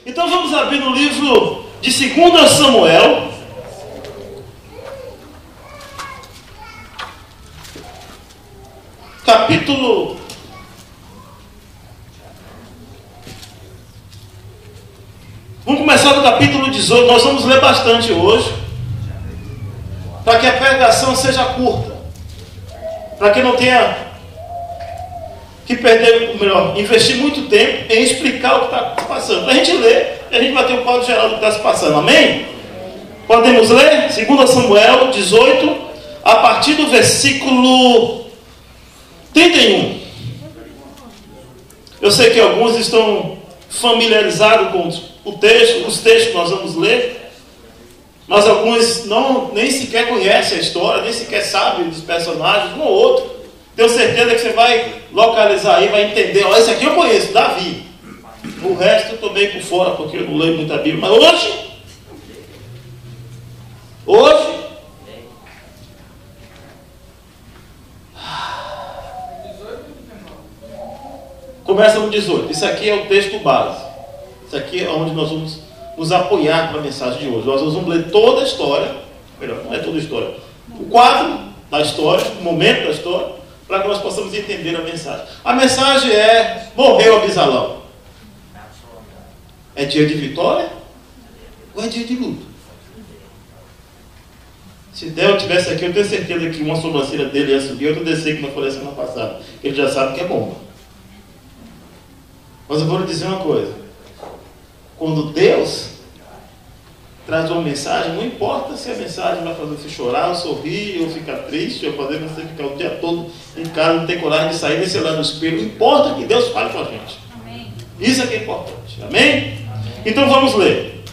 Então vamos abrir no livro de 2 Samuel, capítulo 18. Nós vamos ler bastante hoje, para que a pregação seja curta, para que não tenha que perder, ou melhor, investir muito tempo em explicar o que está passando. Para a gente ler, a gente vai ter um quadro geral do que está se passando. Amém? Podemos ler 2 Samuel 18, a partir do versículo 31. Eu sei que alguns estão familiarizados com os textos que nós vamos ler, mas alguns nem sequer conhecem a história, nem sequer sabem dos personagens, um ou outro. Tenho certeza que você vai localizar aí, vai entender. Ó, esse aqui eu conheço, Davi. O resto eu estou meio por fora, porque eu não leio muita Bíblia. Mas hoje, começa no 18. Isso aqui é o texto base. Isso aqui é onde nós vamos nos apoiar para a mensagem de hoje. Nós vamos ler toda a história, melhor, não é toda a história, o quadro da história, o momento da história, para que nós possamos entender a mensagem. A mensagem é: morreu Abisalão. É dia de vitória ou é dia de luto? Se Del tivesse aqui, eu tenho certeza que uma sobrancelha dele ia subir, outra descer, como eu falei semana passada. Ele já sabe que é bomba. Mas eu vou lhe dizer uma coisa: quando Deus traz uma mensagem, não importa se a mensagem vai fazer você chorar, ou sorrir, ou ficar triste, ou fazer você ficar o dia todo em casa, não ter coragem de sair desse lado do espelho. Não importa que Deus fale com a gente. Amém. Isso é que é importante. Amém? Então vamos ler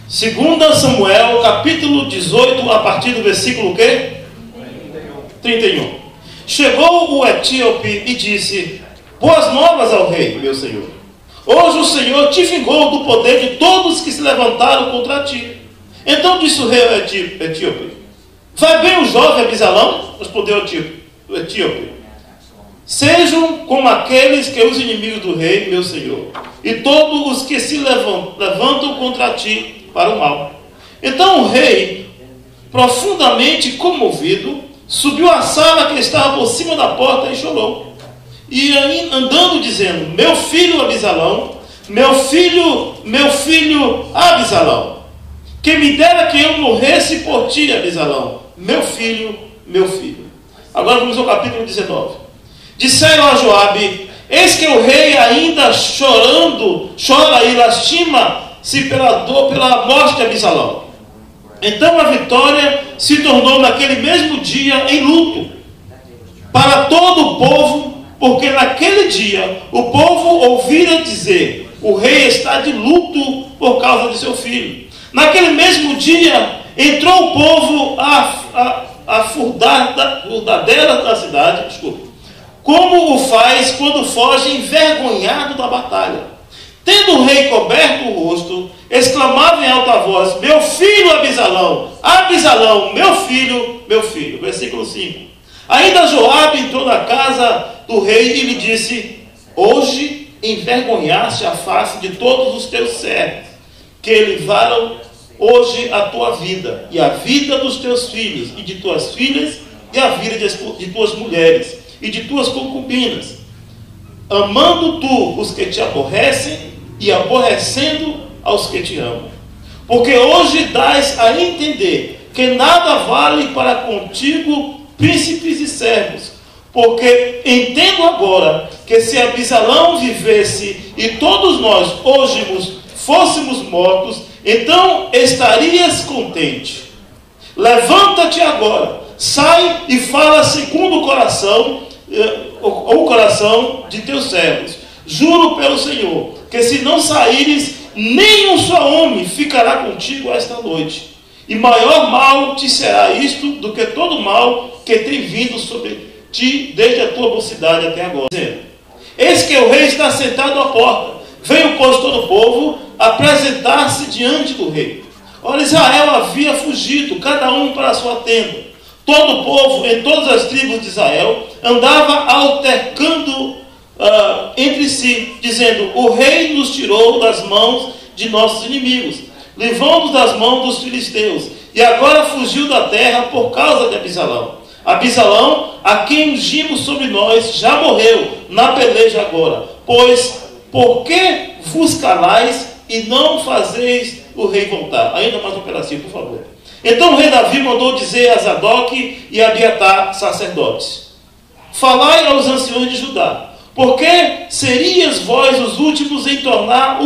2 Samuel capítulo 18, a partir do versículo quê? 31. Chegou o etíope e disse: boas novas ao rei, meu senhor. Hoje o Senhor te vingou do poder de todos que se levantaram contra ti. Então disse o rei etíope: vai bem o jovem Abisalão? Respondeu o etíope: sejam como aqueles que os inimigos do rei, meu senhor, e todos os que se levantam contra ti para o mal. Então o rei, profundamente comovido, subiu à sala que estava por cima da porta e chorou. E andando dizendo: meu filho Abisalão, meu filho Abisalão, que me dera que eu morresse por ti, Abisalão, meu filho. Agora vamos ao capítulo 19. Disseram a Joabe: eis que o rei ainda chora e lastima-se pela morte de Abisalão. Então a vitória se tornou naquele mesmo dia em luto para todo o povo, porque naquele dia o povo ouvira dizer: o rei está de luto por causa de seu filho. Naquele mesmo dia entrou o povo a furdadela da cidade, como o faz quando foge envergonhado da batalha. Tendo o rei coberto o rosto, exclamava em alta voz: meu filho Abisalão, Abisalão, meu filho. Versículo 5. Ainda Joabe entrou na casa do rei e lhe disse: hoje envergonhaste a face de todos os teus servos, que levaram hoje a tua vida, e a vida dos teus filhos, e de tuas filhas, e a vida de tuas mulheres, e de tuas concubinas, amando tu os que te aborrecem, e aborrecendo aos que te amam. Porque hoje dás a entender que nada vale para contigo príncipes e servos, porque entendo agora que se Abisalão vivesse e todos nós hoje fôssemos mortos, então estarias contente. Levanta-te agora, sai e fala segundo o coração de teus servos. Juro pelo Senhor que se não saíres, nem um só homem ficará contigo esta noite. E maior mal te será isto do que todo mal que tem vindo sobre ti desde a tua mocidade até agora. Eis que o rei está sentado à porta. Veio, pois, todo o povo apresentar-se diante do rei. Ora, Israel havia fugido, cada um para a sua tenda. Todo o povo, em todas as tribos de Israel, andava altercando entre si, dizendo: o rei nos tirou das mãos de nossos inimigos, livrou-nos das mãos dos filisteus, e agora fugiu da terra por causa de Abisalão. Abisalão, a quem ungimos sobre nós, já morreu na peleja agora. Pois, por que vos calais e não fazeis o rei voltar? Ainda mais um pedacinho, por favor. Então o rei Davi mandou dizer a Zadok e a Abiatar, sacerdotes: falai aos anciões de Judá, porque serias vós os últimos em tornar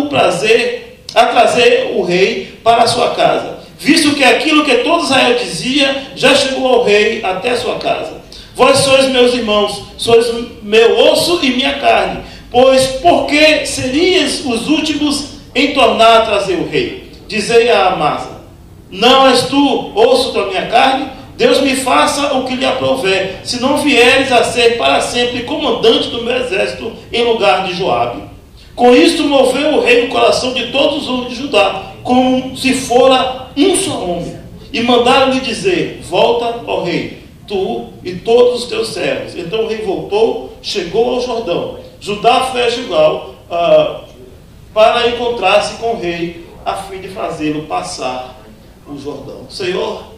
a trazer o rei para a sua casa, visto que aquilo que todo Israel dizia já chegou ao rei até a sua casa. Vós sois meus irmãos, sois meu osso e minha carne. Pois por que serias os últimos em tornar a trazer o rei? Dizei a Amasa: não és tu osso da minha carne? Deus me faça o que lhe aprouver, se não vieres a ser para sempre comandante do meu exército em lugar de Joabe. Com isto moveu o rei o coração de todos os homens de Judá, como se fora um só homem, e mandaram-lhe dizer: volta, ó rei, tu e todos os teus servos. Então o rei voltou, chegou ao Jordão. Judá foi a Gilgal para encontrar-se com o rei, a fim de fazê-lo passar o Jordão. Senhor,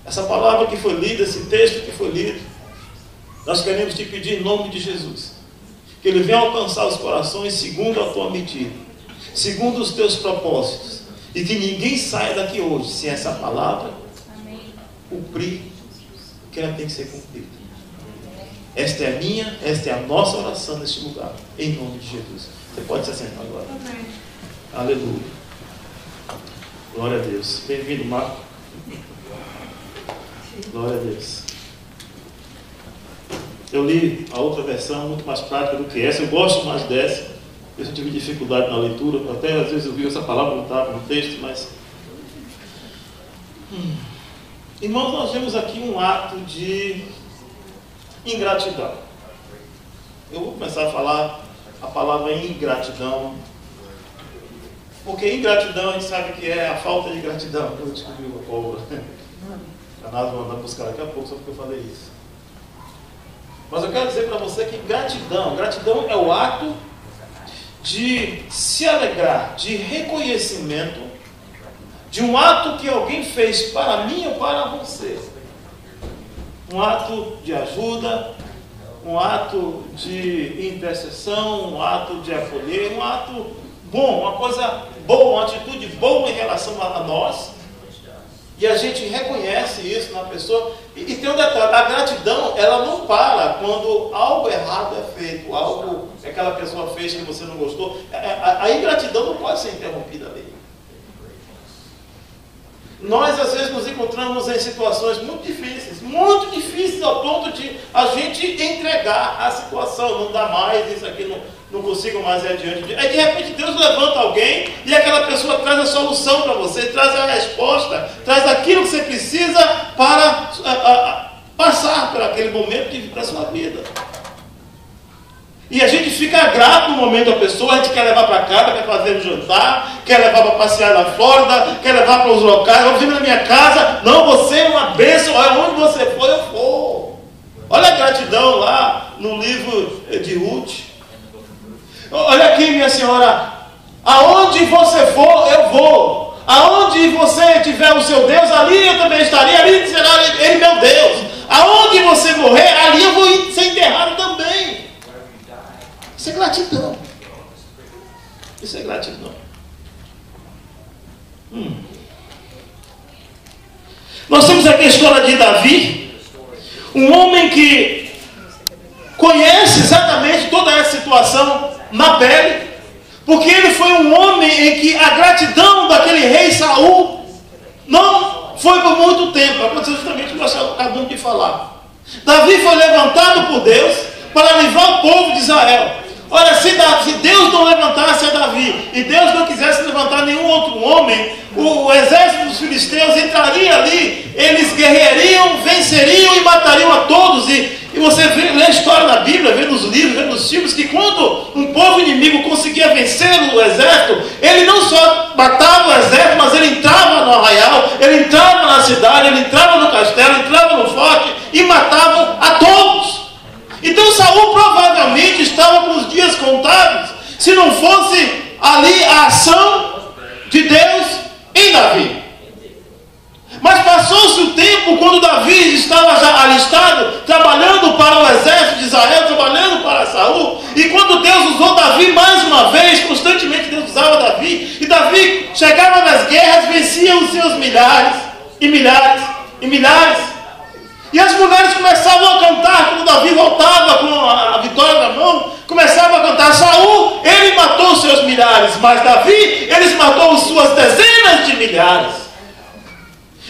essa palavra que foi lida, esse texto que foi lido, nós queremos te pedir em nome de Jesus, que ele venha alcançar os corações segundo a tua medida, segundo os teus propósitos, e que ninguém saia daqui hoje sem essa palavra cumprir o que ela tem que ser cumprida. Esta é a minha, esta é a nossa oração neste lugar, em nome de Jesus. Você pode se assentar agora. Amém. Aleluia. Glória a Deus. Bem-vindo, Marco. Glória a Deus. Eu li a outra versão, muito mais prática do que essa. Eu gosto mais dessa. Eu tive dificuldade na leitura. Até às vezes eu vi essa palavra, não estava no texto, mas... Irmãos, nós vemos aqui um ato de ingratidão. Eu vou começar a falar a palavra ingratidão, porque ingratidão a gente sabe que é a falta de gratidão. Eu descobri uma pólvora. A Nada vai mandar buscar daqui a pouco só porque eu falei isso. Mas eu quero dizer para você que gratidão é o ato de se alegrar, de reconhecimento de um ato que alguém fez para mim ou para você. Um ato de ajuda, um ato de intercessão, um ato de acolher, um ato bom, uma coisa boa, uma atitude boa em relação a nós. E a gente reconhece isso na pessoa. E tem um detalhe: a gratidão, ela não para quando algo errado é feito, algo que aquela pessoa fez que você não gostou. A ingratidão não pode ser interrompida ali. Nós às vezes nos encontramos em situações muito difíceis ao ponto de a gente entregar a situação, não dá mais, isso aqui não consigo mais ir adiante. Aí de repente Deus levanta alguém e aquela pessoa traz a solução para você, traz a resposta, traz aquilo que você precisa para passar por aquele momento da sua vida. E a gente fica grato no momento da pessoa, a gente quer levar para casa, quer fazer um jantar, quer levar para passear na Flórida, quer levar para os locais. Eu vim na minha casa, não, você é uma bênção, onde você for, eu for. Olha a gratidão lá no livro de Ruth. Olha aqui, minha senhora, aonde você for, eu vou. Aonde você tiver o seu Deus, ali eu também estarei, ali será ele meu Deus. Aonde você morrer, ali eu vou ser enterrado também. Isso é gratidão. Isso é gratidão. Nós temos aqui a história de Davi, um homem que conhece exatamente toda essa situação na pele, porque ele foi um homem em que a gratidão daquele rei Saul não foi por muito tempo. Aconteceu justamente o que nós acabamos de falar. Davi foi levantado por Deus para livrar o povo de Israel. Olha, se Deus não levantasse a Davi e Deus não quisesse levantar nenhum outro homem, o exército dos filisteus entraria ali, eles guerreariam, venceriam e matariam a todos. E você lê a história na Bíblia, vê nos livros, vê nos filmes, que quando um povo inimigo conseguia vencer o exército, ele não só matava o exército, mas ele entrava no arraial, ele entrava na cidade, ele entrava no castelo, entrava no forte e matava a todos. E Então Saul provavelmente estava com os dias contados, se não fosse ali a ação de Deus em Davi. Mas passou-se o tempo quando Davi estava já alistado, trabalhando para o exército de Israel, trabalhando para Saul. E quando Deus usou Davi mais uma vez, constantemente Deus usava Davi. E Davi chegava nas guerras, vencia os seus milhares, e milhares, e milhares. E as mulheres começavam a cantar, quando Davi voltava com a vitória na mão, começavam a cantar: Saul, ele matou os seus milhares, mas Davi, ele matou suas dezenas de milhares.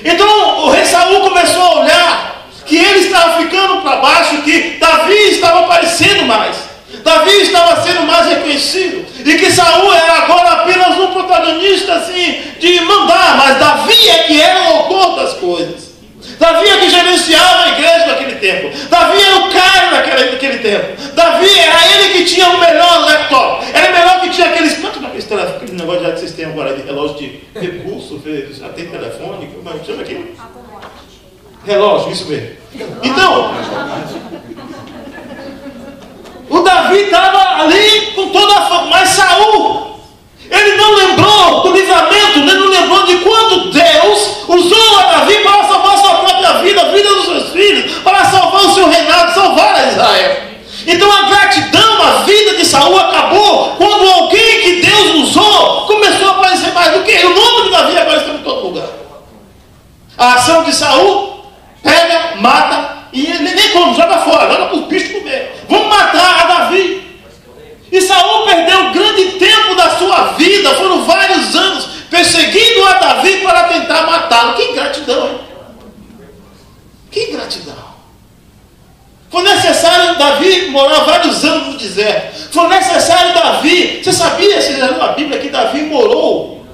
Então o rei Saul começou a olhar que ele estava ficando para baixo, que Davi estava aparecendo mais, Davi estava sendo mais reconhecido, e que Saul era agora apenas um protagonista assim, de mandar, mas Davi é que era o autor das coisas. Davi é que gerenciava a igreja naquele tempo. Davi era o cara naquele tempo. Davi era ele que tinha o melhor laptop. Era melhor que tinha aquele negócio já que vocês têm agora de relógio de recurso, já tem telefone, como é que chama aquilo? Relógio, isso mesmo. Então, o Davi estava ali com toda a fama, mas Saul, ele não lembrou do livramento, ele não lembrou de quando Deus usou a Davi para salvar a sua própria vida, a vida dos seus filhos, para salvar o seu reinado, salvar a Israel. Então a gratidão, a vida de Saul acabou quando alguém que Deus usou começou a aparecer mais do que ele. O nome de Davi apareceu em todo lugar. A ação de Saul pega, mata, e ele nem come, joga fora, joga para os bichos comer. Vamos matar a Davi. E Saul perdeu grande tempo da sua vida, foram vários anos, perseguindo a Davi para tentar matá-lo. Que ingratidão, hein? Que ingratidão. Foi necessário Davi morar vários anos no deserto. Foi necessário Davi, você sabia, você já leu na Bíblia, que Davi morou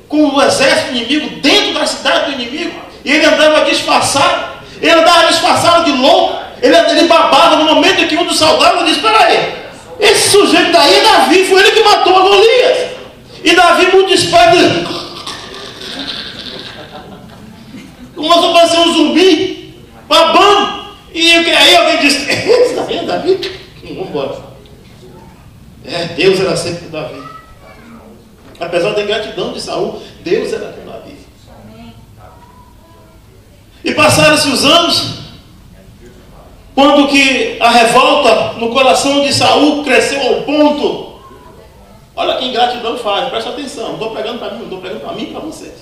com o exército inimigo dentro da cidade do inimigo, e ele andava disfarçado, ele andava disfarçado de louco, ele babava no momento em que um dos soldados disse: espera aí, esse sujeito daí é Davi, foi ele que matou a Golias. E Davi, muito esperto, começou a parecer um zumbi, babando. E aí alguém disse: esse Davi é Davi? Vamos embora. Deus era sempre com Davi. Apesar da ingratidão de Saul, Deus era com Davi. E passaram-se os anos, quando que a revolta no coração de Saul cresceu ao ponto. Olha que ingratidão faz, presta atenção, não estou pregando para mim, não estou pregando para mim e para vocês.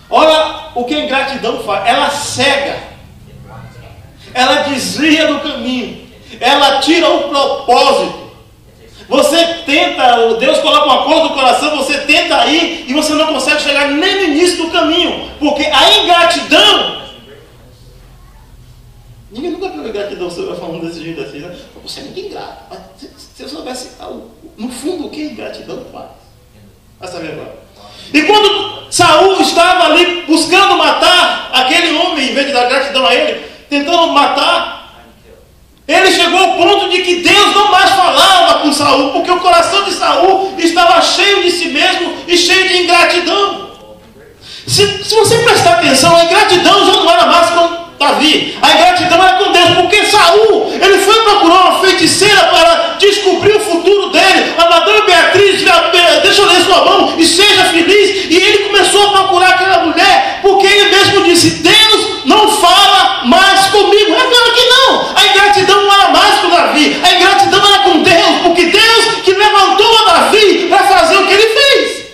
Olha o que a ingratidão faz, ela cega, ela desvia do caminho, ela tira o propósito. Você tenta, Deus coloca uma coisa no coração, você tenta ir e você não consegue chegar nem no início do caminho, porque a ingratidão. Ninguém nunca viu ingratidão, você vai falando desse jeito assim, né? Você é muito ingrato. Mas se eu soubesse, no fundo, o que a ingratidão faz? Vai saber agora. E quando Saul estava ali buscando matar aquele homem, em vez de dar gratidão a ele, tentando matar, ele chegou ao ponto de que Deus não mais falava com Saul, porque o coração de Saul estava cheio de si mesmo e cheio de ingratidão. Se você prestar atenção, a ingratidão já não era mais com Davi, a ingratidão era com Deus, porque Saul, ele foi procurar uma feiticeira para descobrir o futuro dele. A Madame Beatriz, deixa eu ler sua mão e seja feliz. E ele começou a procurar aquela mulher, porque ele mesmo disse: Deus não fala mais comigo. É claro que não. A ingratidão não era mais com Davi, a ingratidão era com Deus, porque Deus que levantou a Davi para fazer o que ele fez.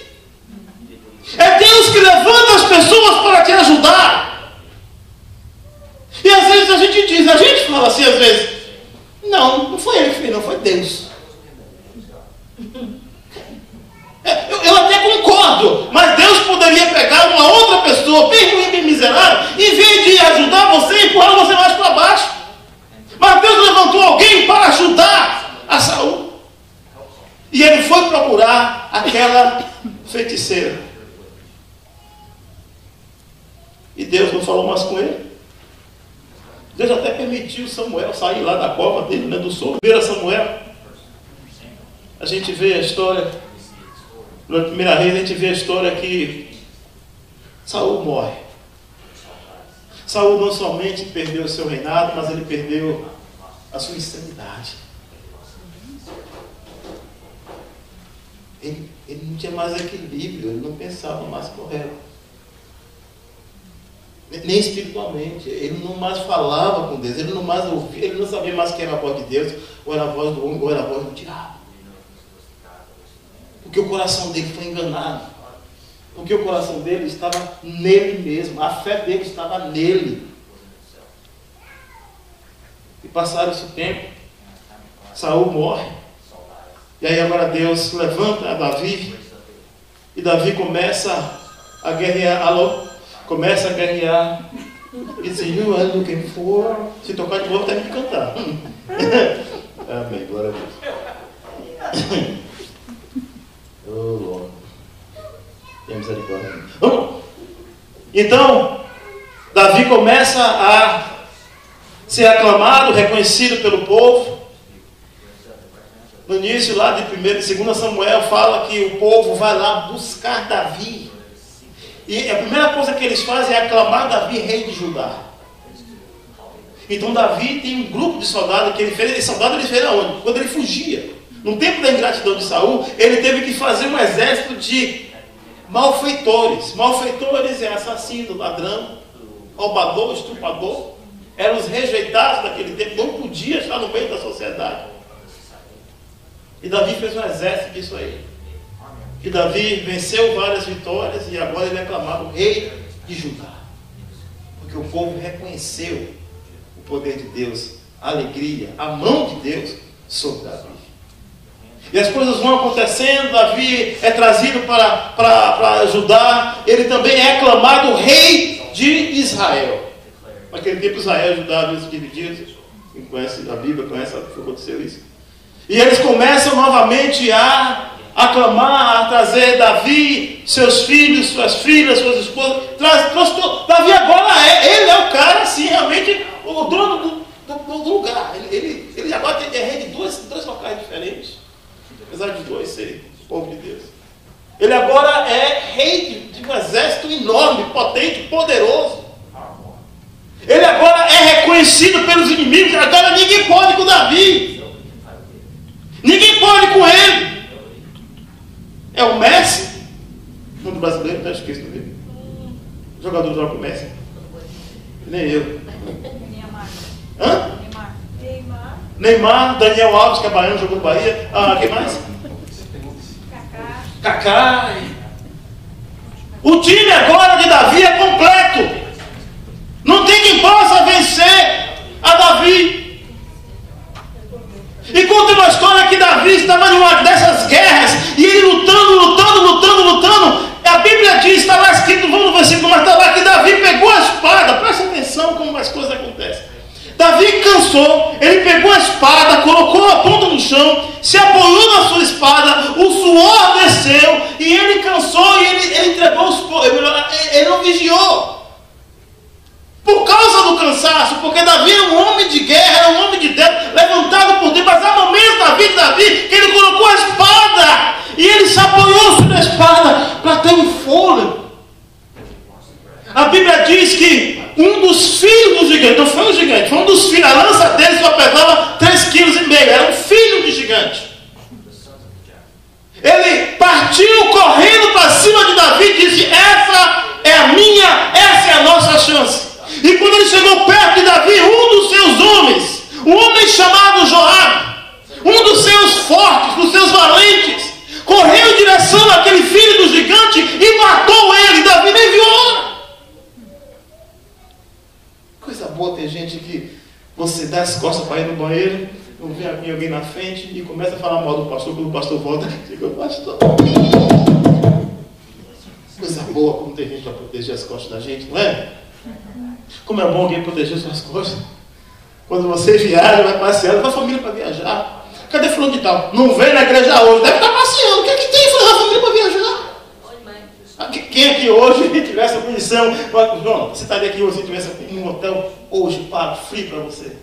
É Deus que levanta as pessoas para te ajudar. E às vezes a gente fala assim, às vezes: não foi ele que fez, não, foi Deus. Eu até concordo, mas Deus poderia pegar uma outra pessoa bem ruim, bem miserável, em vez de ajudar você e empurrar você mais para baixo. Mas Deus levantou alguém para ajudar a Saul. E ele foi procurar aquela feiticeira. E Deus não falou mais com ele. Deus até permitiu Samuel sair lá da cova dele, né, do sogro. Primeiro Samuel, a gente vê a história, na primeira reis a gente vê a história que Saul morre. Saul não somente perdeu o seu reinado, mas ele perdeu a sua insanidade. Ele não tinha mais equilíbrio, ele não pensava mais correto. Nem espiritualmente. Ele não mais falava com Deus, ele não mais ouvia, ele não sabia mais que era a voz de Deus, ou era a voz do homem, ou era a voz do diabo. Porque o coração dele foi enganado. Porque o coração dele estava nele mesmo, a fé dele estava nele. E passado esse tempo, Saul morre. E aí agora Deus levanta a Davi. E Davi começa a guerrear. Começa a guerrear. E diz, you are looking for... Se tocar de novo, tem que cantar. Amém, glória a Deus. Oh, Lord. Tenha misericórdia. Então, Davi começa a ser aclamado, reconhecido pelo povo. No início lá de 2 Samuel fala que o povo vai lá buscar Davi. E a primeira coisa que eles fazem é aclamar Davi, rei de Judá. Então Davi tem um grupo de soldados que ele fez. Esse soldado ele fez aonde? Quando ele fugia. No tempo da ingratidão de Saul, ele teve que fazer um exército de malfeitores. Malfeitores é assassino, ladrão, roubador, estuprador. Eram os rejeitados daquele tempo, não podia estar no meio da sociedade. E Davi fez um exército disso aí. E Davi venceu várias vitórias e agora ele é aclamado rei de Judá. Porque o povo reconheceu o poder de Deus, a alegria, a mão de Deus sobre Davi. E as coisas vão acontecendo, Davi é trazido para Judá, ele também é aclamado rei de Israel. Naquele tempo Israel e Judá haviam se dividido. Quem conhece a Bíblia, conhece o que aconteceu isso. E eles começam novamente a aclamar, a trazer Davi, seus filhos, suas filhas, suas esposas. Davi agora ele é o cara, assim, realmente, o dono do lugar. Ele agora é rei de dois locais diferentes. Apesar de dois serem povo de Deus. Ele agora é rei de um exército enorme, potente, poderoso. Ele agora é reconhecido pelos inimigos. Agora ninguém pode com Davi. Ninguém pode com ele. É o Messi. O nome brasileiro, até esqueci dele. O jogador joga com o Messi. Nem eu. Hã? Neymar, Daniel Alves, que é baiano, jogou no Bahia. Quem mais? Kaká. O time agora de Davi é completo. Não tem quem possa vencer a Davi. E conta uma história que Davi estava numa dessas guerras e ele lutando. A Bíblia diz, está lá escrito, vamos no versículo, mas está lá que Davi pegou a espada. Presta atenção como as coisas acontecem. Davi cansou, ele pegou a espada, colocou a ponta no chão, se apoiou na sua espada, o suor desceu e ele cansou e ele entregou os corpos, ele não vigiou. Por causa do cansaço, porque Davi era um homem de guerra, era um homem de Deus, levantado por Deus, mas há momentos na vida de Davi que ele colocou a espada e ele se apoiou sobre a espada para ter um fôlego. A Bíblia diz que um dos filhos do gigante, não foi um gigante, foi um dos filhos, a lança dele só pesava 3,5 kg, era um filho de gigante. Ele partiu correndo para cima de Davi e disse, essa é a nossa chance. E quando ele chegou perto de Davi, um dos seus homens, um homem chamado Joabe, um dos seus fortes, dos seus valentes, correu em direção àquele filho do gigante e matou ele. Davi nem viu a hora. Coisa boa ter gente que você dá as costas para ir no banheiro, não vem alguém na frente e começa a falar mal do pastor, quando o pastor volta, fica o pastor. Coisa boa como tem gente para proteger as costas da gente, não é? Como é bom alguém proteger suas costas. Quando você viaja, vai passear, leva a família para viajar. Cadê fulano de tal? Não vem na igreja hoje, deve estar passeando. O que é que tem para levar a família para viajar? Quem aqui hoje tivesse a condição, João, você estaria aqui hoje se tivesse um hotel hoje pago, free para você?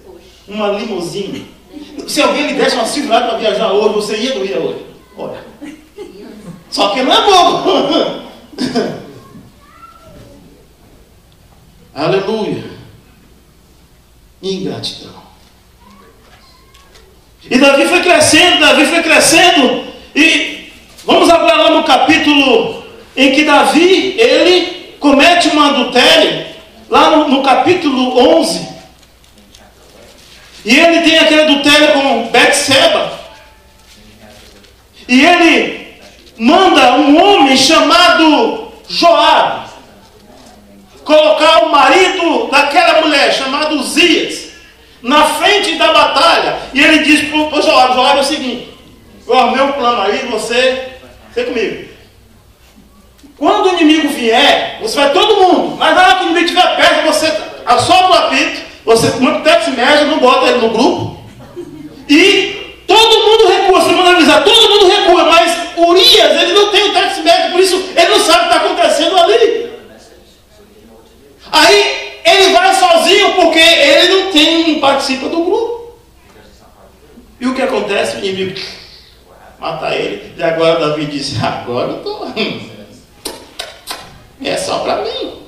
Uma limusine. Se alguém lhe desse uma segurada para viajar hoje, você ia ou não ia hoje? Olha. Só que não é bobo. Aleluia. Ingratidão. E Davi foi crescendo, e vamos agora lá no capítulo em que Davi, ele comete um adultério, lá no capítulo 11, e ele tem aquele adultério com Betseba, e ele manda um homem chamado Joabe colocar o marido daquela mulher, chamado Uzias, na frente da batalha. E ele diz para o Joabe é o seguinte: eu armei um plano aí, você comigo. Quando o inimigo vier, você vai todo mundo, mas na hora que o inimigo estiver perto, você assopra o apito, você muito tex média, não bota ele no grupo, e todo mundo recua. Você manda avisar, todo mundo recua, mas Urias, ele não tem o tex média, por isso ele não sabe o que está acontecendo ali. Aí ele vai sozinho porque ele não participa do grupo. E o que acontece? O inimigo mata ele. E agora Davi disse: agora eu estou. É só para mim.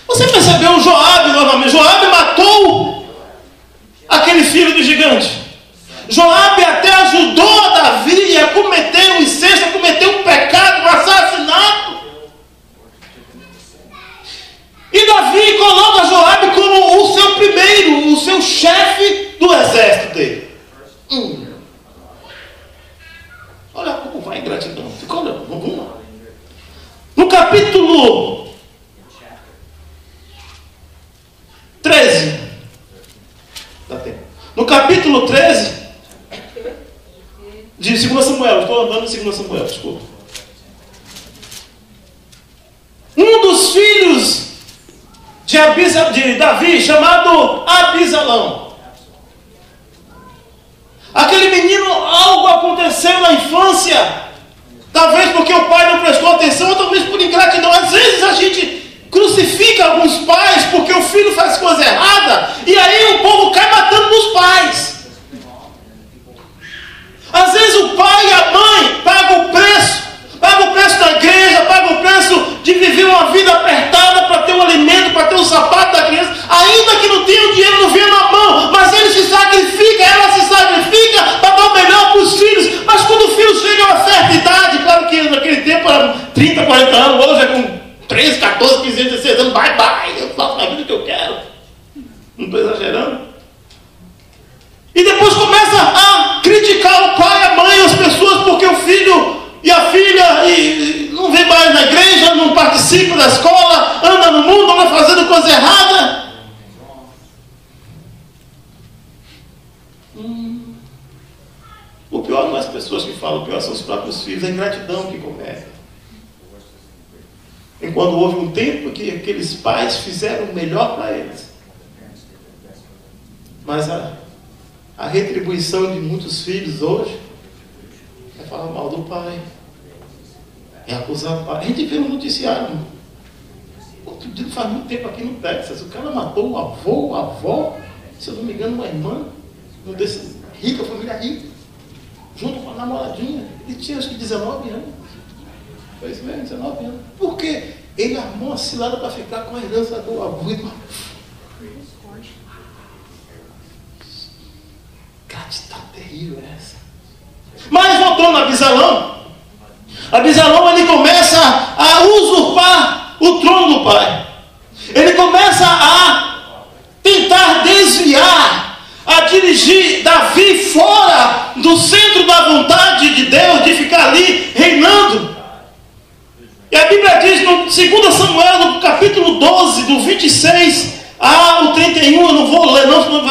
Você percebeu o Joabe novamente? Joabe matou aquele filho do gigante. Joabe até ajudou a Davi a cometer um incesto, a cometer um pecado, um assassinato. E Davi coloca Joabe como o seu primeiro, o seu chefe do exército dele. Olha como vai a ingratidão. Fica olhando, vamos lá. No capítulo 13. Dá tempo. No capítulo 13 de 2 Samuel. Estou andando em 2 Samuel, desculpa. Um dos filhos de Davi, chamado Abisalão. Aquele menino, algo aconteceu na infância, talvez porque o pai não prestou atenção, ou talvez por ingratidão. Às vezes a gente crucifica alguns pais porque o filho faz coisa errada, e aí o povo cai matando nos pais. Às vezes o pai e a mãe pagam o preço da igreja, pagam o preço de viver uma vida apertada para ter um alimento, para ter um sapato da criança, ainda que não tenha o dinheiro, não venha na mão, mas ele se sacrifica, ela se sacrifica para dar o melhor para os filhos. Mas quando o filho chega a uma certa idade, claro que naquele tempo era 30, 40 anos, hoje é com 13, 14, 15, 16 anos, bye, eu faço a vida que eu quero. Não estou exagerando. E depois começa a criticar o pai, a mãe, as pessoas, porque o filho e a filha e não vem mais na igreja, não participa da escola, anda no mundo, anda fazendo coisa errada. O pior não é as pessoas que falam, o pior são os próprios filhos, a ingratidão que cometem. Enquanto houve um tempo que aqueles pais fizeram o melhor para eles, mas a retribuição de muitos filhos hoje é falar mal do pai, é acusar o pai. A gente vê no noticiário, outro dia, faz muito tempo aqui no Texas, o cara matou o avô, a avó, se eu não me engano, uma irmã, uma desse rica, família rica, junto com a namoradinha. Ele tinha acho que 19 anos. Foi isso mesmo, 19 anos. Por quê? Ele armou uma cilada para ficar com a herança do avô e do avô. Gratidão terrível essa. Mas voltando a Abisalão, ele começa a usurpar o trono do pai. Ele começa a tentar desviar, a dirigir Davi fora do centro da vontade de Deus, de ficar ali reinando. E a Bíblia diz no 2 Samuel, no capítulo 12, do 26 ao 31, eu não vou ler não, senão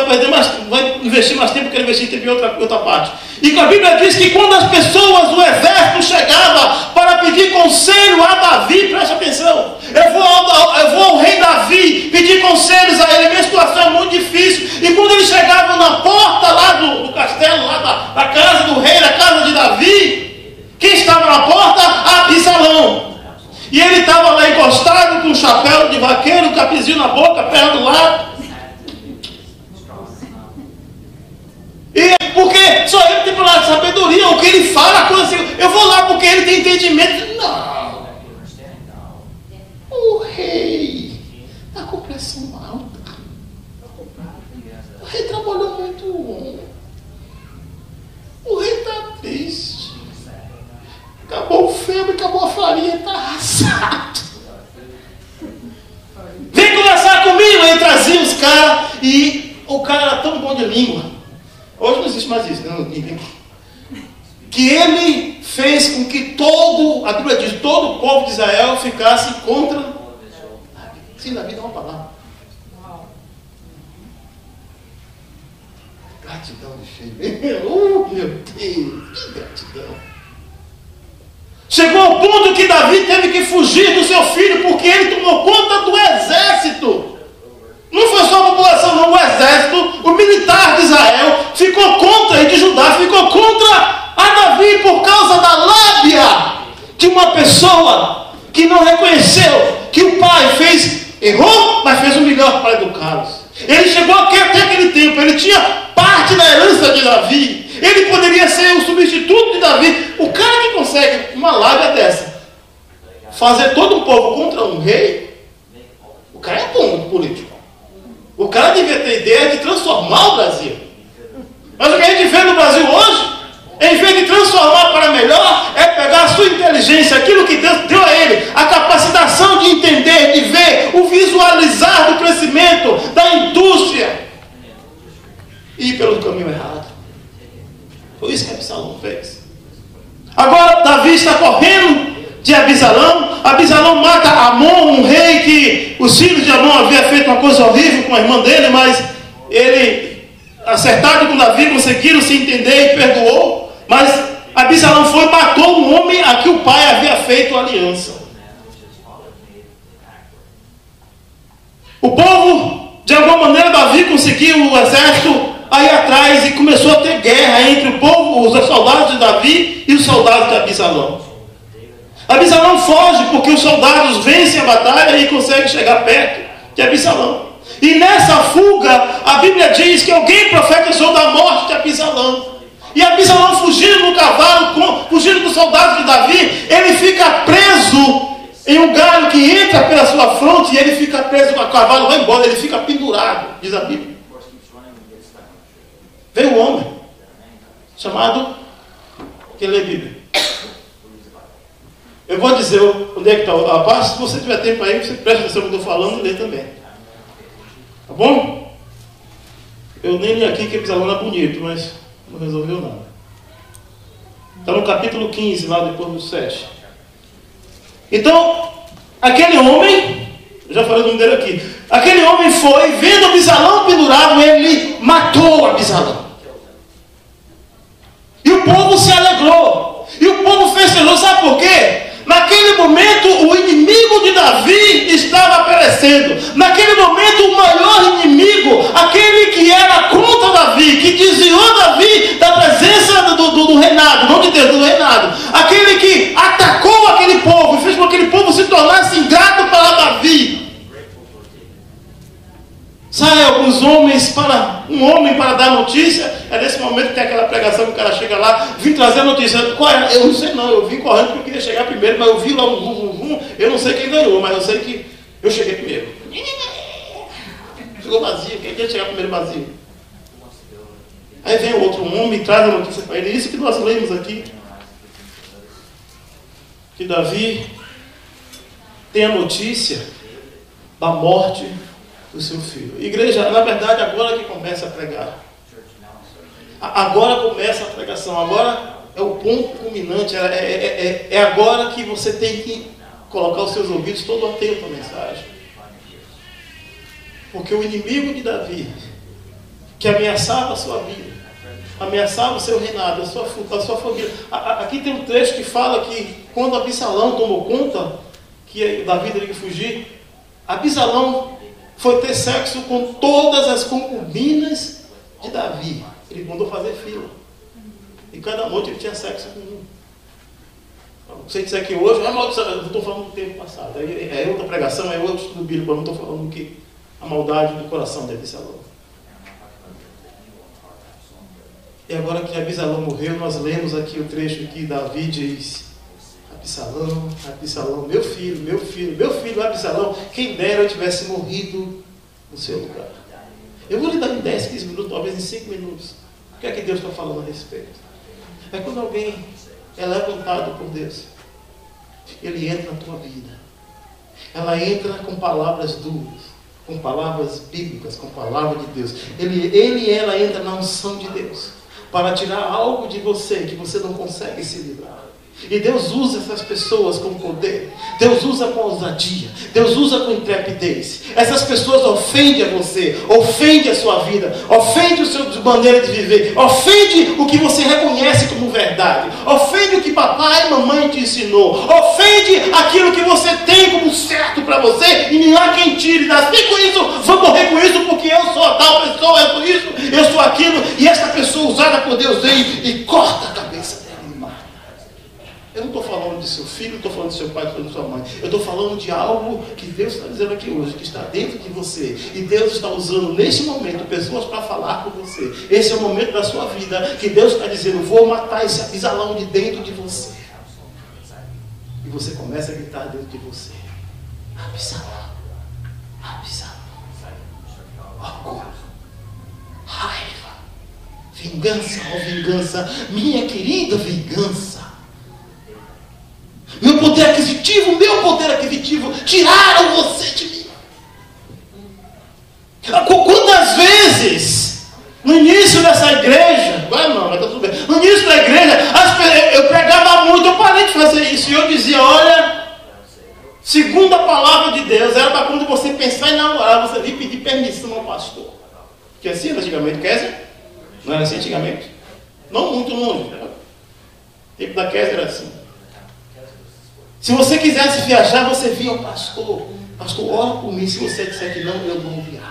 vai investir mais tempo, quero investir tempo em outra parte. E a Bíblia diz que quando as pessoas do exército chegavam para pedir conselho a Davi, preste atenção, eu vou ao rei Davi pedir conselhos a ele, minha situação é muito difícil. E quando eles chegavam na porta lá do castelo, lá da casa do rei, da casa de Davi, quem estava na porta? Abisalão. E ele estava lá encostado com um chapéu de vaqueiro, um capizinho na boca, perna do lado. E porque só ele tem para lá de sabedoria, o que ele fala, a coisa assim, eu vou lá porque ele tem entendimento. Não. O rei está com pressão alta. O rei trabalhou muito. língua. Hoje não existe mais isso, né? Que ele fez com que a Bíblia diz, todo o povo de Israel ficasse contra Davi. Sim, Davi dá uma palavra. Gratidão de cheio. Meu Deus, que gratidão. Chegou ao ponto que Davi teve que fugir do seu filho, porque ele tomou conta do exército. Não foi só a população, não. O exército, o militar de Israel, ficou contra, e de Judá, ficou contra a Davi por causa da lábia de uma pessoa que não reconheceu que o pai errou, mas fez o melhor para educá-los. Ele chegou até aquele tempo, ele tinha parte da herança de Davi. Ele poderia ser o substituto de Davi. O cara que consegue uma lábia dessa, fazer todo um povo contra um rei, o cara é bom político. O cara devia ter ideia de transformar o Brasil. Mas o que a gente vê no Brasil hoje, em vez de transformar para melhor, é pegar a sua inteligência, aquilo que Deus deu a ele, a capacitação de entender, de ver, o visualizar do crescimento, da indústria, e ir pelo caminho errado. Foi isso que Absalão fez. Agora Davi está correndo de Absalão. Absalão mata Amon, um rei que os filhos de Amon haviam feito uma coisa horrível com a irmã dele, mas ele, acertado com Davi, conseguiram se entender e perdoou. Mas Absalão foi e matou um homem a que o pai havia feito aliança. O povo, de alguma maneira, Davi conseguiu o exército aí atrás e começou a ter guerra entre o povo, os soldados de Davi e os soldados de Absalão. Absalão foge porque os soldados vencem a batalha e conseguem chegar perto de Absalão. E nessa fuga, a Bíblia diz que alguém profetizou da morte de Absalão. E Absalão, fugindo no cavalo, fugindo dos soldados de Davi, ele fica preso em um galho que entra pela sua fronte, e ele fica preso, o cavalo vai embora, ele fica pendurado, diz a Bíblia. Veio um homem chamado, quem lê a Bíblia? Eu vou dizer onde é que está a parte. Se você tiver tempo aí, você presta atenção no que eu estou falando e lê também. Tá bom? Eu nem li aqui que Absalão era bonito, mas não resolveu nada. Está no capítulo 15, lá depois do 7. Então, aquele homem, eu já falei o nome dele aqui. Aquele homem foi, vendo Absalão pendurado, ele matou Absalão. E o povo se alegrou. E o povo festejou, sabe por quê? Naquele momento, o inimigo de Davi estava perecendo. Naquele momento, o maior inimigo, aquele que era contra Davi, que desviou Davi da presença do reinado, não de Deus, do reinado. Aquele que atacou aquele povo e fez com que aquele povo se tornasse ingrato para Davi. Sai alguns homens um homem para dar notícia. É nesse momento que tem aquela pregação que o cara chega lá, vim trazer a notícia. Qual é? Eu não sei não, eu vim correndo porque eu queria chegar primeiro, mas eu vi lá eu não sei quem ganhou, mas eu sei que eu cheguei primeiro. Chegou vazio, quem quer chegar primeiro vazio? Aí vem o outro homem e traz a notícia para ele. Isso que nós lemos aqui, que Davi tem a notícia da morte do seu filho. Igreja, na verdade, agora que começa a pregar. Agora começa a pregação. Agora é o ponto culminante. É agora que você tem que colocar os seus ouvidos todo atento à mensagem. Porque o inimigo de Davi, que ameaçava a sua vida, ameaçava o seu reinado, a sua família. Aqui tem um trecho que fala que quando Absalão tomou conta que Davi teria que fugir, Absalão foi ter sexo com todas as concubinas de Davi. Ele mandou fazer fila. E cada noite ele tinha sexo com um. Se disser que hoje, eu estou falando do tempo passado. É outra pregação, é outro estudo bíblico, eu não estou falando que a maldade do coração de Absalão. E agora que Absalão morreu, nós lemos aqui o trecho que Davi diz: Absalão, meu filho, Absalão, quem dera eu tivesse morrido no seu lugar. Eu vou lhe dar em 10, 15 minutos, talvez em 5 minutos. O que é que Deus está falando a respeito? É quando alguém é levantado por Deus, ele entra na tua vida. Ela entra com palavras duras. com palavras bíblicas, com a palavra de Deus. Ele e ela entra na unção de Deus para tirar algo de você que você não consegue se livrar. E Deus usa essas pessoas com poder. Deus usa com ousadia. Deus usa com intrepidez. Essas pessoas ofendem a você, ofendem a sua vida, ofendem a sua maneira de viver, ofendem o que você reconhece como verdade, ofendem o que papai e mamãe te ensinou, ofende aquilo que você tem como certo para você, e não há quem tire. Nasci com isso, vou morrer com isso, porque eu sou a tal pessoa, eu sou isso, eu sou aquilo. E essa pessoa usada por Deus vem e corta a cabeça dela e mata. Eu não estou falando de seu filho, não estou falando de seu pai, não estou falando de sua mãe. Eu estou falando de algo que Deus está dizendo aqui hoje, que está dentro de você. E Deus está usando neste momento pessoas para falar com você. Esse é o momento da sua vida que Deus está dizendo: vou matar esse abisalão de dentro de você. E você começa a gritar dentro de você: abisalão, abisalão, orgulho, raiva, vingança, ó vingança, minha querida vingança. Meu poder aquisitivo, tiraram você de mim. Quantas vezes, no início dessa igreja, mas tá tudo bem. No início da igreja, eu pregava muito, eu parei de fazer isso. E eu dizia: olha, segundo a palavra de Deus, era para quando você pensar em namorar, você vir pedir permissão ao pastor. Que assim era antigamente, Kézia? Não era assim antigamente? Não muito longe. O tempo da Kézia era assim. Se você quisesse viajar, você via ao pastor: pastor, ora por mim. Se você disser que não, eu não viajo.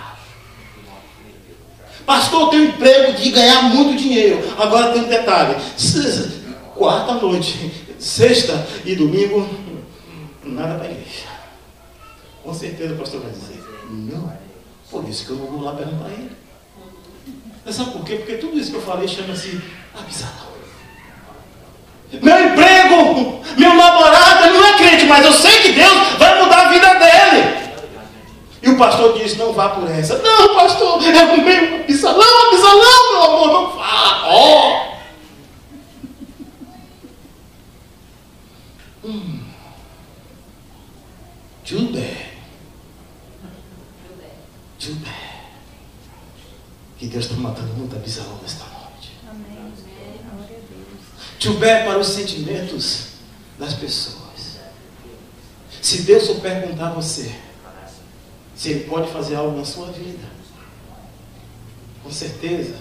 Pastor, eu tenho emprego de ganhar muito dinheiro. Agora tem um detalhe: quarta noite, sexta e domingo, nada para a igreja. Com certeza o pastor vai dizer: não, por isso que eu não vou lá perguntar a ele. Mas sabe por quê? Porque tudo isso que eu falei chama-se abisalão. Meu emprego, meu namorado, ele não é crente, mas eu sei que Deus vai mudar a vida dele. E o pastor diz: não vá por essa. Não, pastor, é o meu abisalão, meu amor, não vá. Oh. Too bad. Que Deus está matando muito abisalão nesta noite. Amém. Too bad para os sentimentos das pessoas. Se Deus for perguntar a você se Ele pode fazer algo na sua vida, com certeza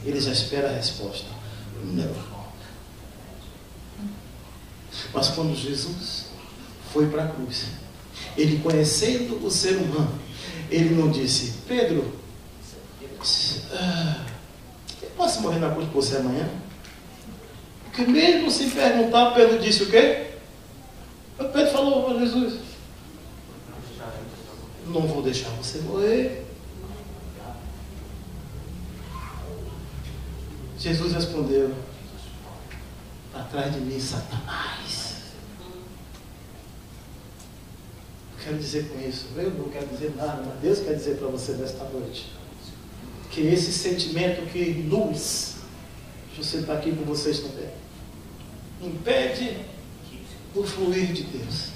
Ele já espera a resposta: não. Mas quando Jesus foi para a cruz, Ele, conhecendo o ser humano, Ele não disse: Pedro, eu posso morrer na cruz por você amanhã? Porque mesmo sem perguntar, Pedro disse o quê? Pedro falou para Jesus: não vou deixar você morrer. Jesus respondeu: atrás de mim, Satanás. Eu quero dizer com isso, eu não quero dizer nada, mas Deus quer dizer para você nesta noite que esse sentimento que nos, deixa eu sentar aqui com vocês também, impede o fluir de Deus.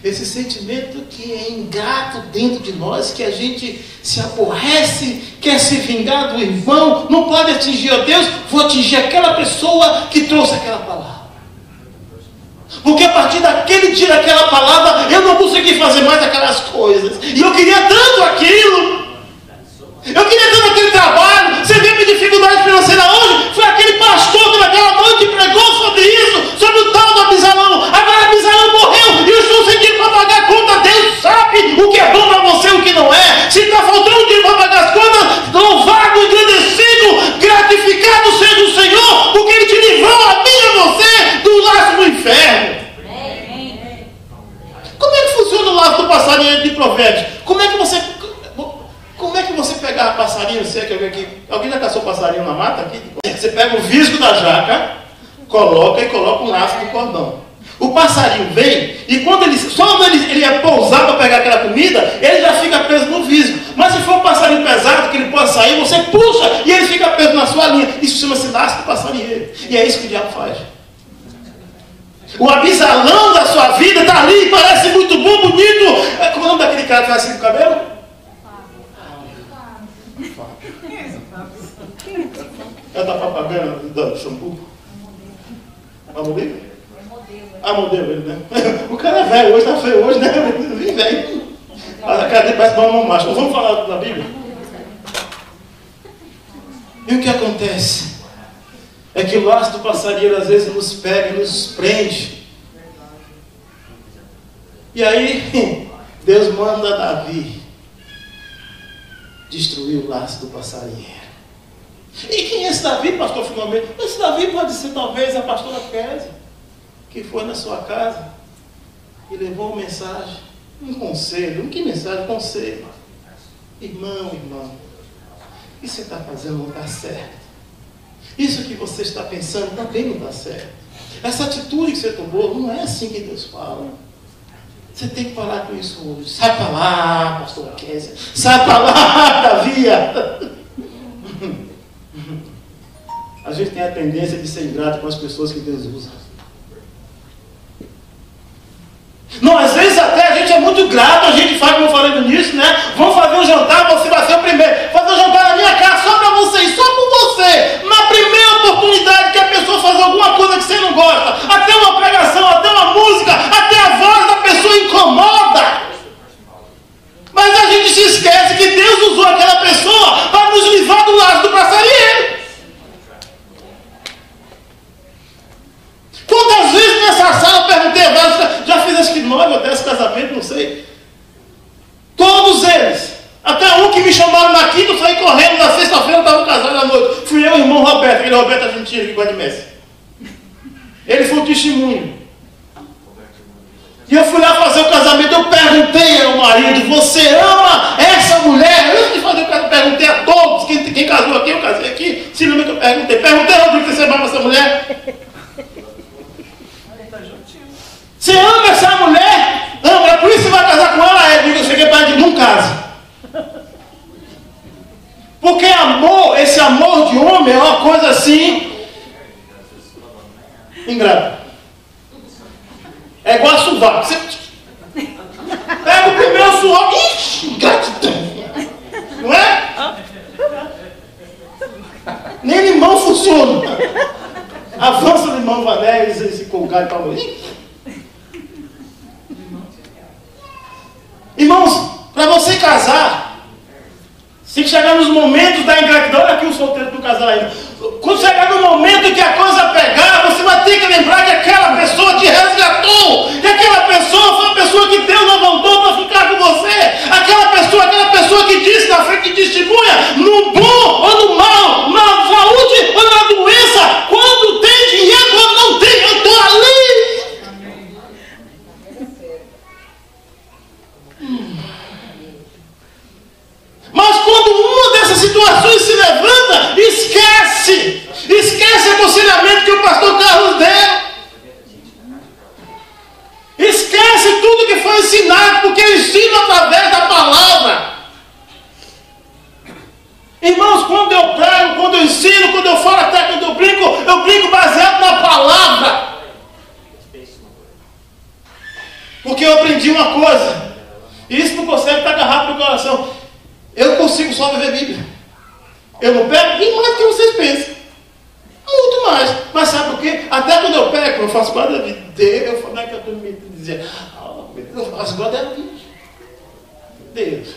Esse sentimento que é ingrato dentro de nós, que a gente se aborrece, quer se vingar do irmão, não pode atingir a Deus, vou atingir aquela pessoa que trouxe aquela palavra. Porque a partir daquele dia, daquela palavra, eu não consegui fazer mais aquelas coisas. E eu queria tanto aquilo. Eu queria tanto aquele trabalho. Você vê minha dificuldade financeira hoje? Foi aquele pastor que naquela noite pregou sobre isso, sobre o tal do abisalão. Agora o abisalão morreu e eu estou sem dinheiro para pagar a conta. Deus sabe o que é bom para você e o que não é. Se está faltando dinheiro para pagar as contas, louvado, engrandecido, gratificado seja o Senhor, porque Ele te livrou a mim e a você do laço do inferno. Como é que funciona o laço do passarinho de Provérbios? Como é que você pega passarinho? Você quer ver aqui? Alguém já caçou passarinho na mata aqui? Você pega o visgo da jaca, coloca um laço de cordão. O passarinho vem e quando ele é pousar para pegar aquela comida, ele já fica preso no visgo. Mas se for um passarinho pesado que ele pode sair, você puxa e ele fica preso na sua linha. Isso chama-se laço do passarinheiro. E é isso que o diabo faz. O Abisalão da sua vida está ali, parece muito bom, bonito. Como é o nome daquele cara que faz assim com o cabelo? É da papagaia do shampoo? A modelo? A modelo, ele, né? O cara é velho hoje, tá feio hoje, né? Vem velho. A cara dele parece uma macho. Vamos falar da Bíblia? E o que acontece? É que o laço do passarinheiro às vezes nos pega e nos prende. E aí, Deus manda Davi destruir o laço do passarinheiro. E quem é esse Davi, pastor Filomeno? Esse Davi pode ser talvez a pastora Kézia, que foi na sua casa e levou uma mensagem, um conselho. Que mensagem? Conselho. Irmão, irmão, o que você está fazendo não está certo. Isso que você está pensando também não está certo. Essa atitude que você tomou não é assim que Deus fala. Você tem que parar com isso hoje. Sai para lá, pastor Kézia. Sai para lá, Davi. A gente tem a tendência de ser ingrato com as pessoas que Deus usa. Não, às vezes até a gente é muito grato, a gente faz, como eu falei no início, né? Vamos fazer um jantar, você vai ser o primeiro. Fazer um jantar na minha casa só para você e só por você. Na primeira oportunidade que a pessoa faz alguma coisa que você não gosta, até uma pregação, até uma música, até a voz da pessoa incomoda. Mas a gente se esquece que Deus usou aquela pessoa para nos livrar do laço do passarinheiro. Quantas vezes nessa sala eu perguntei a vários, já fiz acho que 9 ou 10 casamentos, não sei. Todos eles. Até um que me chamaram na quinta, eu saí correndo, na sexta-feira eu estava casado à noite. Fui eu e o irmão Roberto, aquele Roberto argentino que gosta de Messi. Ele foi o testemunho. E eu fui lá fazer o casamento, eu perguntei ao marido, você ama essa mulher? Antes de fazer o casamento, perguntei a todos, quem casou aqui, eu casei aqui, se lembra que eu perguntei, Rodrigo, você ama essa mulher? Você ama essa mulher? Ama, é por isso que você vai casar com ela? Eu cheguei para ele, não casa. Porque amor, esse amor de homem é uma coisa assim, ingrata. É igual a sovaco. Você pega o primeiro suor, ixi, ingratidão. Não é? Nem limão funciona. Avança o limão, vané, esse colgado e tal. Irmãos, para você casar, tem que chegar nos momentos da ingratidão. Olha aqui o solteiro do casal aí. Quando chegar no momento que a coisa pegar, você vai ter que lembrar que aquela pessoa te resgatou. Que aquela pessoa foi a pessoa que Deus levantou para ficar com você. Aquela pessoa que disse na frente, que testemunha, no bom ou no mal, na saúde ou na doença, quando tem dinheiro, quando não tem, eu estou ali. Mas quando uma dessas situações se levanta, esquece o aconselhamento que o pastor Carlos deu. Esquece tudo que foi ensinado, porque eu ensino através da palavra. Irmãos, quando eu prego, quando eu ensino, quando eu falo, até quando eu brinco baseado na palavra. Porque eu aprendi uma coisa, e isso não consegue estar agarrado no coração. Eu consigo só viver Bíblia. Eu não pego nem mais do que vocês pensam. Muito mais. Mas sabe por quê? Até quando eu pego, eu faço guarda da vida dele, eu falo, não é que eu estou me dizendo, eu faço guarda da vida. Deus,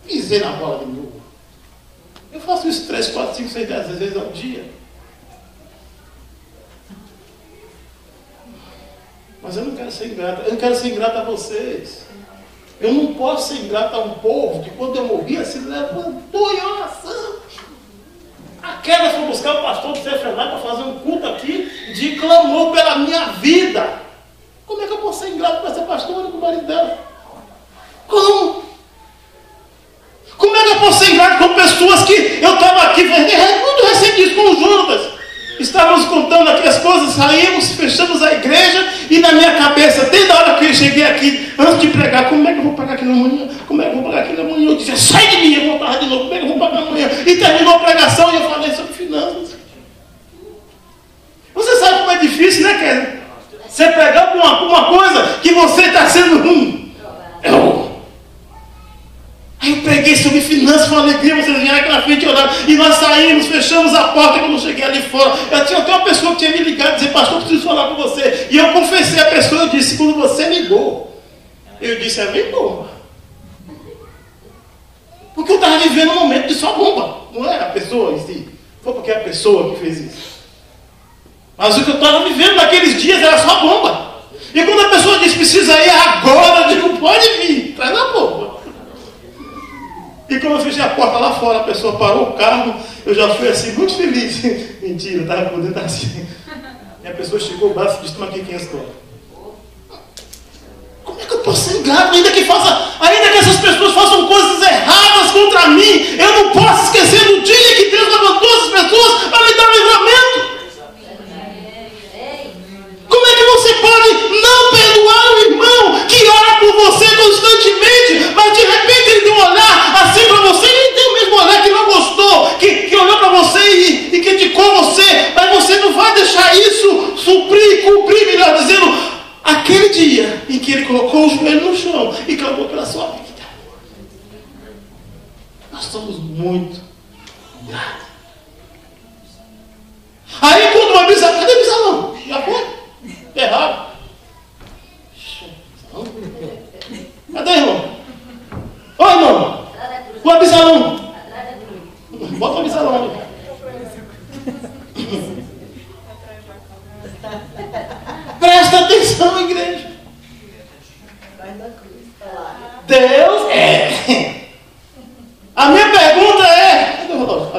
pisei na bola de novo. Eu faço isso 3, 4, 5, 6, 10 vezes ao dia. Mas eu não quero ser ingrato. Eu não quero ser ingrato a vocês. Eu não posso ser ingrato a um povo que quando eu morria se levantou em oração. A queda foi buscar o pastor do Cefrenai para fazer um culto aqui de clamor pela minha vida. Como é que eu posso ser ingrato para essa pastora com o marido dela? Como? Como é que eu posso ser ingrato com pessoas que eu estava aqui, muito recente isso com o Judas. Estávamos contando aqui as coisas, saímos, fechamos a igreja e na minha cabeça, desde a hora que eu cheguei aqui, antes de pregar, como é que eu vou pagar aquilo amanhã? Como é que eu vou pagar aquilo amanhã? Eu disse, sai de mim, eu voltava de novo, como é que eu vou pagar amanhã? E terminou a pregação e eu falei sobre finanças. Você sabe como é difícil, né, Kézia? Você pegar uma coisa que você está sendo ruim. Aí eu peguei sobre finanças com alegria, vocês vieram aqui na frente e oraram. E nós saímos, fechamos a porta. Quando eu cheguei ali fora, eu tinha até uma pessoa que tinha me ligado e disse: pastor, eu preciso falar com você. E eu confessei a pessoa, eu disse: quando você ligou, eu disse: é bem bom. Porque eu estava vivendo um momento de só bomba. Não é a pessoa em si. Foi porque é a pessoa que fez isso. Mas o que eu estava vivendo naqueles dias era só bomba. E quando a pessoa disse: precisa ir agora, eu digo: pode vir, traz na bomba. E quando eu fechei a porta lá fora, a pessoa parou o carro, eu já fui assim, muito feliz. Mentira, estava por dentro assim. E a pessoa chegou o braço e disse: toma aqui 500 dólares. Como é que eu posso ser ingrato, ainda que essas pessoas façam coisas erradas contra mim? Eu não posso esquecer do dia que Deus levantou essas pessoas para me dar livramento. Como é que você pode não perdoar o irmão que ora por você constantemente, mas de repente ele tem um olhar assim para você, ele tem o mesmo olhar que não gostou, que olhou para você e criticou você, mas você não vai deixar isso cumprir, melhor dizendo, aquele dia em que ele colocou o joelho no chão e clamou pela sua vida. Nós somos muito gratos. Aí quando o Abisalão, cadê o Abisalão? Já foi? Errado. Cadê, irmão? Ô, irmão. O Abisalão. Bota o Abisalão ali. Presta atenção, igreja. Deus é. A minha pergunta é. Cadê o relógio?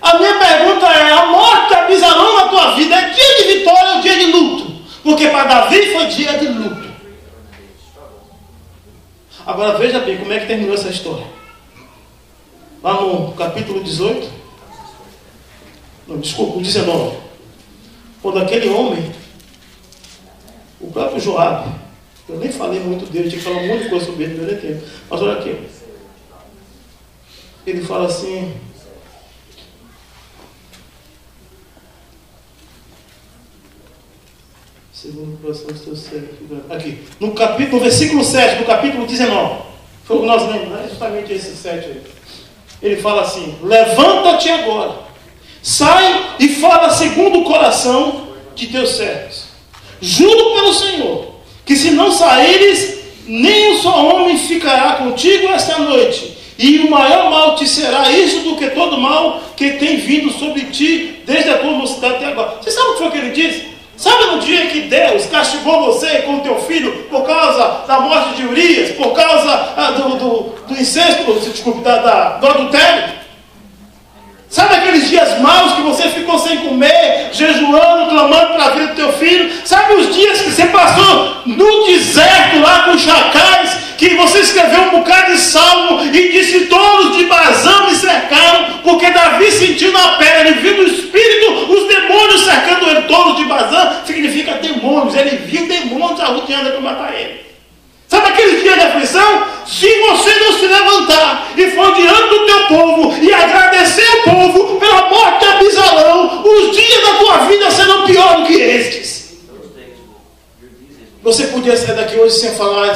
A minha pergunta é: a morte de Abisalão na tua vida é dia de vitória ou dia de luto? Porque para Davi foi dia de luto. Agora veja bem como é que terminou essa história. Lá no capítulo 18. Não, desculpa, o 19. Quando aquele homem, o próprio Joabe, eu nem falei muito dele, tinha que falar um monte de coisa sobre ele, não deu tempo. Mas olha aqui. Ele fala assim: segundo o coração do teu servo. Aqui, no versículo 7, do capítulo 19. Foi o que nós lemos, né? Justamente esse 7 aí. Ele fala assim: levanta-te agora, sai e fala segundo o coração de teus servos. Juro pelo Senhor, que se não saíres, nem um só homem ficará contigo esta noite. E o maior mal te será isso do que todo mal que tem vindo sobre ti desde a tua mocidade até agora. Você sabe o que foi que ele disse? Sabe no dia que Deus castigou você com o teu filho por causa da morte de Urias, por causa do incesto, desculpe, do adultério? Sabe aqueles dias maus que você ficou sem comer, jejuando, clamando para a vida do teu filho? Sabe os dias que você passou no deserto lá com os chacais, que você escreveu um bocado de salmo e disse: todos de Bazã me cercaram, porque Davi sentiu na pele, ele viu no espírito os demônios cercando ele. Todos de Bazã significa demônios, ele viu demônios arrodeando para matar ele. Sabe aquele dia de aflição? Se você não se levantar e for diante do teu povo e agradecer o povo pela morte de Abisalão, os dias da tua vida serão pior do que estes. Você podia sair daqui hoje sem falar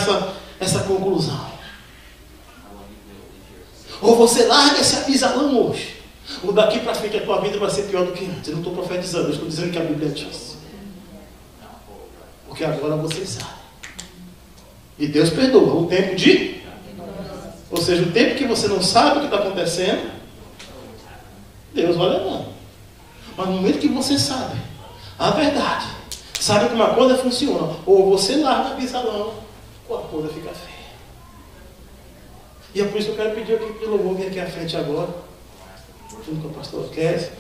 essa conclusão. Ou você larga esse Abisalão hoje, ou daqui para frente a tua vida vai ser pior do que antes. Eu não estou profetizando, eu estou dizendo que a Bíblia diz. Porque agora você sabe. E Deus perdoa o tempo de... Ou seja, o tempo que você não sabe o que está acontecendo, Deus vai levando. Mas no momento que você sabe a verdade, sabe que uma coisa funciona, ou você larga Abisalão, ou a coisa fica feia. E é por isso que eu quero pedir aqui pelo louvor vir aqui à frente agora, junto com a pastora Kézia.